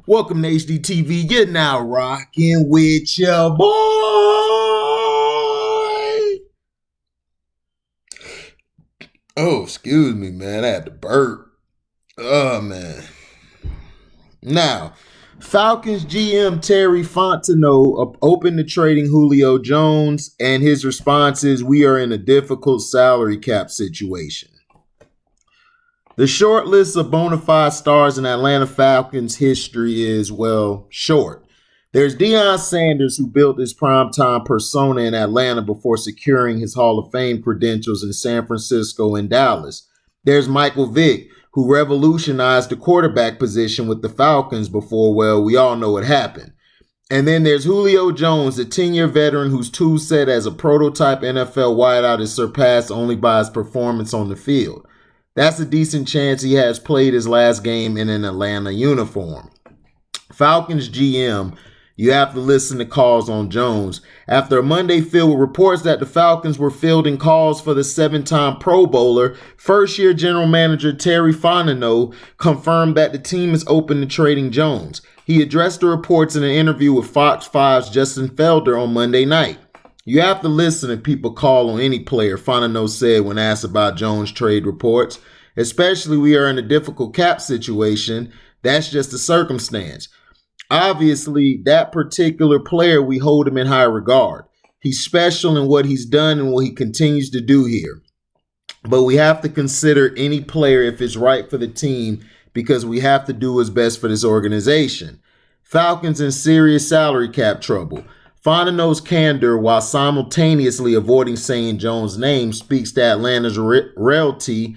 Welcome to HDTV. You're now rocking with your boy. Oh, excuse me, man. I had to burp. Oh, man. Now, Falcons GM Terry Fontenot opened to trading Julio Jones, and his response is, "We are in a difficult salary cap situation." The short list of bona fide stars in Atlanta Falcons history is, well, short. There's Deion Sanders, who built his primetime persona in Atlanta before securing his Hall of Fame credentials in San Francisco and Dallas. There's Michael Vick, who revolutionized the quarterback position with the Falcons before, well, we all know what happened. And then there's Julio Jones, a 10-year veteran whose tool set as a prototype NFL wideout is surpassed only by his performance on the field. That's a decent chance he has played his last game in an Atlanta uniform. Falcons GM, you have to listen to calls on Jones. After a Monday filled with reports that the Falcons were fielding calls for the 7-time Pro Bowler, first-year general manager Terry Fontenot confirmed that the team is open to trading Jones. He addressed the reports in an interview with Fox 5's Justin Felder on Monday night. "You have to listen if people call on any player," Fontenot said when asked about Jones' trade reports. "Especially we are in a difficult cap situation. That's just a circumstance. Obviously, that particular player, we hold him in high regard. He's special in what he's done and what he continues to do here. But we have to consider any player if it's right for the team because we have to do what's best for this organization." Falcons in serious salary cap trouble. Fontenot's candor, while simultaneously avoiding saying Jones' name, speaks to Atlanta's reality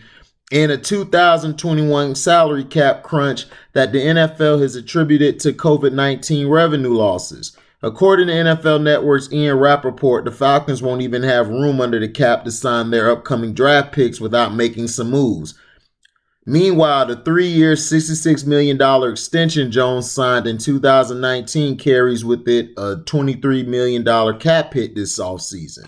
in a 2021 salary cap crunch that the NFL has attributed to COVID-19 revenue losses. According to NFL Network's Ian Rappaport, the Falcons won't even have room under the cap to sign their upcoming draft picks without making some moves. Meanwhile, the 3-year, $66 million extension Jones signed in 2019 carries with it a $23 million cap hit this season.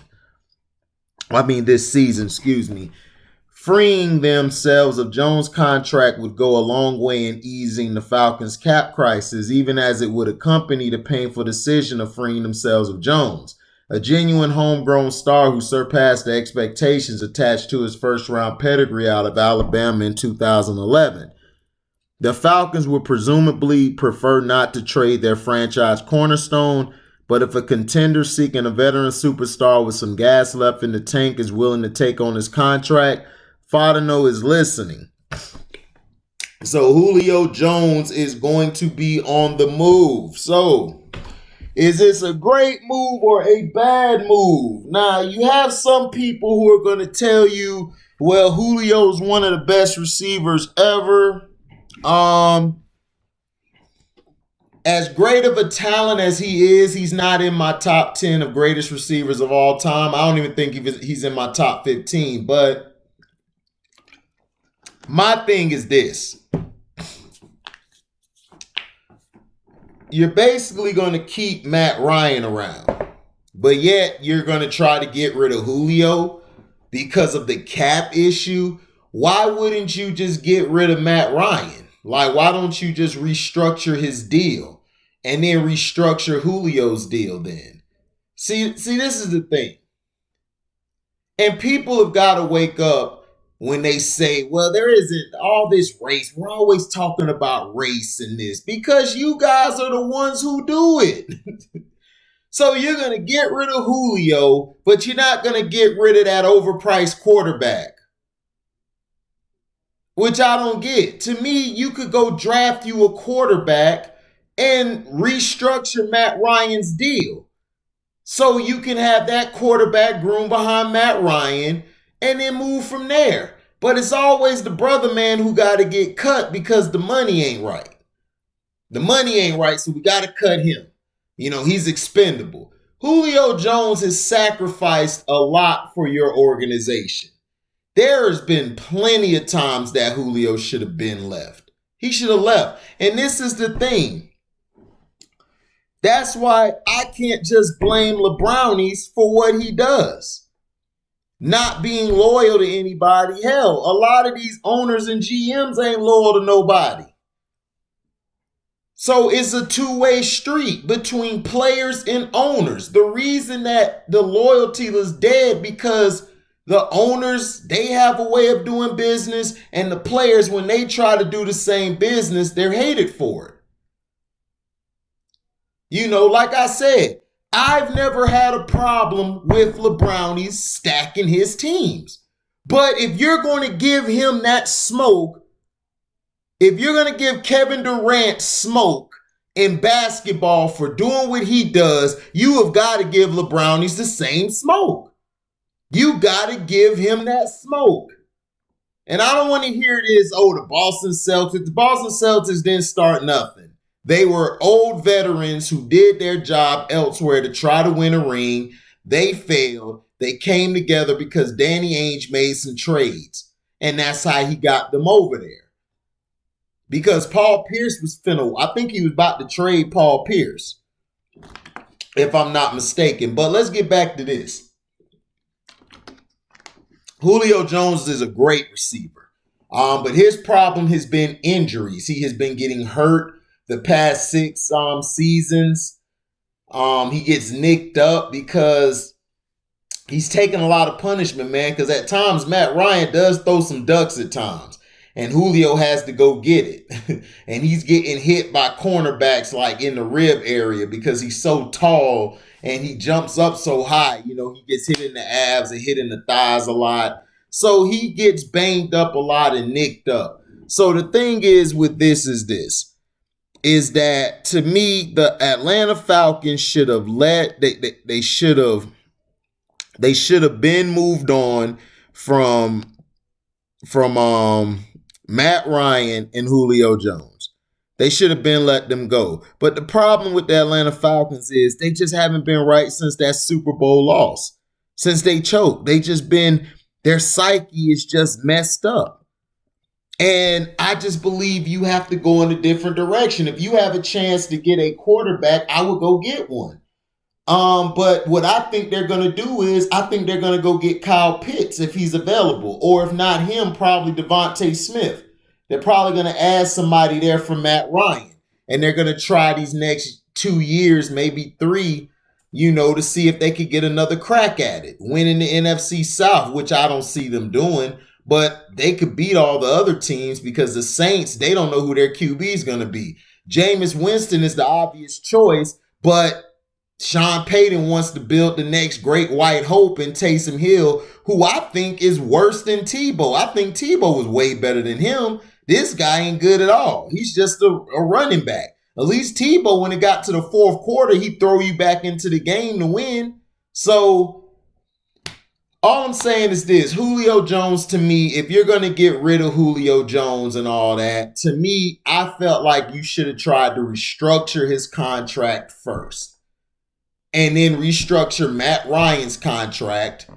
Freeing themselves of Jones' contract would go a long way in easing the Falcons' cap crisis, even as it would accompany the painful decision of freeing themselves of Jones, a genuine homegrown star who surpassed the expectations attached to his first-round pedigree out of Alabama in 2011. The Falcons would presumably prefer not to trade their franchise cornerstone, but if a contender seeking a veteran superstar with some gas left in the tank is willing to take on his contract, Fontenot is listening. So Julio Jones is going to be on the move. So is this a great move or a bad move? Now, you have some people who are going to tell you, well, Julio's one of the best receivers ever. As great of a talent as he is, he's not in my top 10 of greatest receivers of all time. I don't even think he's in my top 15. But my thing is this. You're basically going to keep Matt Ryan around, but yet you're going to try to get rid of Julio because of the cap issue. Why wouldn't you just get rid of Matt Ryan? Like, why don't you just restructure his deal and then restructure Julio's deal then? See, this is the thing. And people have got to wake up when they say, well, there isn't all this race. We're always talking about race in this because you guys are the ones who do it. So you're going to get rid of Julio, but you're not going to get rid of that overpriced quarterback, which I don't get. To me, you could go draft you a quarterback and restructure Matt Ryan's deal so you can have that quarterback groomed behind Matt Ryan and then move from there. But it's always the brother man who got to get cut because the money ain't right. The money ain't right, so we got to cut him. You know, he's expendable. Julio Jones has sacrificed a lot for your organization. There has been plenty of times that Julio should have been left. He should have left. And this is the thing. That's why I can't just blame LeBrownies for what he does. Not being loyal to anybody. Hell, a lot of these owners and GMs ain't loyal to nobody. So it's a two-way street between players and owners. The reason that the loyalty is dead because the owners, they have a way of doing business, and the players, when they try to do the same business, they're hated for it. You know, like I said, I've never had a problem with LeBrownies stacking his teams. But if you're going to give him that smoke, if you're going to give Kevin Durant smoke in basketball for doing what he does, you have got to give LeBrownies the same smoke. You got to give him that smoke. And I don't want to hear this, oh, the Boston Celtics. The Boston Celtics didn't start nothing. They were old veterans who did their job elsewhere to try to win a ring. They failed. They came together because Danny Ainge made some trades. And that's how he got them over there. Because Paul Pierce was I think he was about to trade Paul Pierce, if I'm not mistaken. But let's get back to this. Julio Jones is a great receiver. But his problem has been injuries. He has been getting hurt the past 6 seasons. He gets nicked up because he's taking a lot of punishment, man, because at times Matt Ryan does throw some ducks at times. And Julio has to go get it. And he's getting hit by cornerbacks like in the rib area because he's so tall and he jumps up so high. You know, he gets hit in the abs and hit in the thighs a lot. So he gets banged up a lot and nicked up. So the thing is with this is that to me, the Atlanta Falcons should have they should have been moved on from Matt Ryan and Julio Jones. They should have been let them go. But the problem with the Atlanta Falcons is they just haven't been right since that Super Bowl loss. Since they choked. Their psyche is just messed up. And I just believe you have to go in a different direction. If you have a chance to get a quarterback, I would go get one. But what I think they're going to do is I think they're going to go get Kyle Pitts if he's available. Or if not him, probably Devontae Smith. They're probably going to add somebody there from Matt Ryan. And they're going to try these next 2 years, maybe 3, to see if they could get another crack at it. Winning the NFC South, which I don't see them doing. But they could beat all the other teams because the Saints, they don't know who their QB is going to be. Jameis Winston is the obvious choice, but Sean Payton wants to build the next great white hope in Taysom Hill, who I think is worse than Tebow. I think Tebow was way better than him. This guy ain't good at all. He's just a running back. At least Tebow, when it got to the fourth quarter, he'd throw you back into the game to win. So all I'm saying is this. Julio Jones, to me, if you're going to get rid of Julio Jones and all that, to me, I felt like you should have tried to restructure his contract first. And then restructure Matt Ryan's contract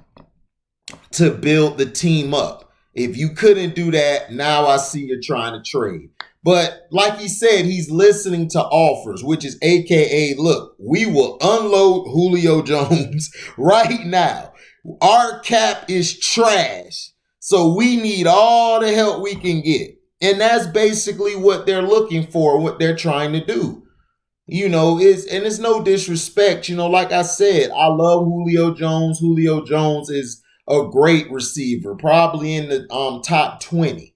to build the team up. If you couldn't do that, now I see you're trying to trade. But like he said, he's listening to offers, which is AKA, look, we will unload Julio Jones right now. Our cap is trash. So we need all the help we can get. And that's basically what they're looking for, what they're trying to do. It's no disrespect. Like I said, I love Julio Jones. Julio Jones is a great receiver, probably in the top 20.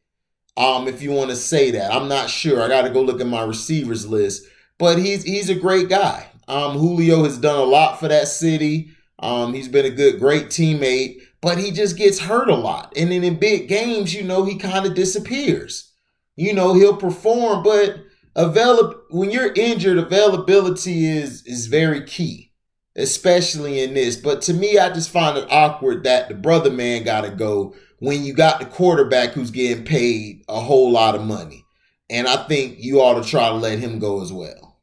If you want to say that. I'm not sure. I got to go look at my receivers list. But he's a great guy. Julio has done a lot for that city. He's been a great teammate, but he just gets hurt a lot. And then in big games, he kind of disappears. He'll perform, but when you're injured, availability is very key, especially in this. But to me, I just find it awkward that the brother man got to go when you got the quarterback who's getting paid a whole lot of money. And I think you ought to try to let him go as well.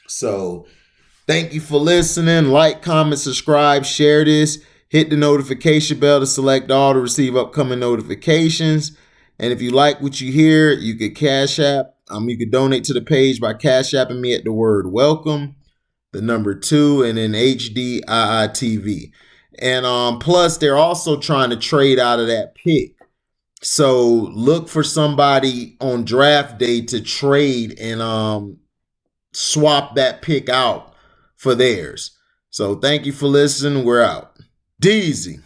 So thank you for listening. Like, comment, subscribe, share this. Hit the notification bell to select all to receive upcoming notifications. And if you like what you hear, you could Cash App. You could donate to the page by Cash Apping me at the word welcome, the number 2, and then HDIITV. And plus, they're also trying to trade out of that pick. So look for somebody on draft day to trade and swap that pick out for theirs. So thank you for listening. We're out. Deezy.